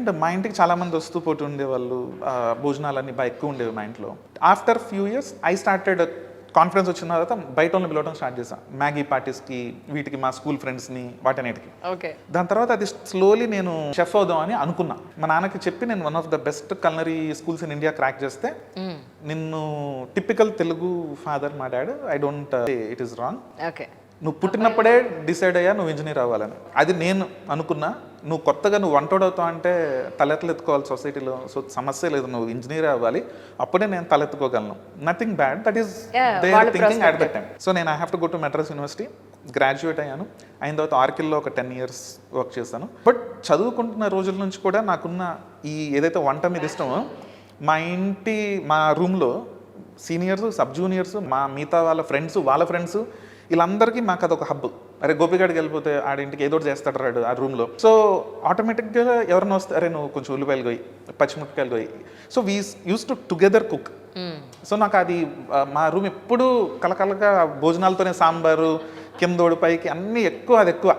And మా ఇంటికి చాలామంది వస్తూ పోతూ ఉండేవాళ్ళు, భోజనాలన్నీ బాగా ఎక్కువ ఉండేవి మా ఇంట్లో. After few years I started, confidence వచ్చిన తర్వాత బయట వాళ్ళని పిలవడం స్టార్ట్ చేశాను, మ్యాగీ పార్టీస్కి, వీటికి, మా స్కూల్ ఫ్రెండ్స్ని, వాటన్నిటికి. ఓకే. దాని తర్వాత అది స్లోలీ నేను షెఫ్ అవుదాం అని అనుకున్నా. మా నాన్నకి చెప్పి నేను one of the best culinary schools in India crack చేస్తే, నిన్ను టిపికల్ తెలుగు ఫాదర్ మా dad, I don't it is wrong, okay, నువ్వు పుట్టినప్పుడే డిసైడ్ అయ్యా నువ్వు ఇంజనీర్ అవ్వాలని. అది నేను అనుకున్నా. నువ్వు కొత్తగా నువ్వు వంటోడవుతావు అంటే తలెత్తలు ఎత్తుకోవాలి సొసైటీలో, సో సమస్య లేదు, నువ్వు ఇంజనీర్ అవ్వాలి, అప్పుడే నేను తలెత్తుకోగలను. Nothing bad, that is their thinking at that time. So నేను I have to go to Madras university, graduate అయ్యాను. అయిన తర్వాత ఆర్కిల్లో ఒక 10 years వర్క్ చేశాను. బట్ చదువుకుంటున్న రోజుల నుంచి కూడా నాకున్న ఈ ఏదైతే వంట మీద ఇష్టమో, మా రూమ్లో సీనియర్స్, సబ్ జూనియర్స్, మా మిగతా వాళ్ళ ఫ్రెండ్స్ వీళ్ళందరికీ మాకు అదొక హబ్. అరే గోపిగాడికి వెళ్ళిపోతే ఆడింటికి ఏదో ఒకటి చేస్తాడు రాడు ఆ రూమ్లో. సో ఆటోమేటిక్గా ఎవరైనా వస్తే, అరే నువ్వు కొంచెం ఉల్లిపాయలు కొయ్యి, పచ్చిమిరపకాయలు కొయ్యి. So we use to together cook. So నాకు అది మా రూమ్ ఎప్పుడు కలకలగా భోజనాలతోనే, సాంబారు, కిందోడు పైకి అన్నీ ఎక్కువ, అది ఎక్కువ.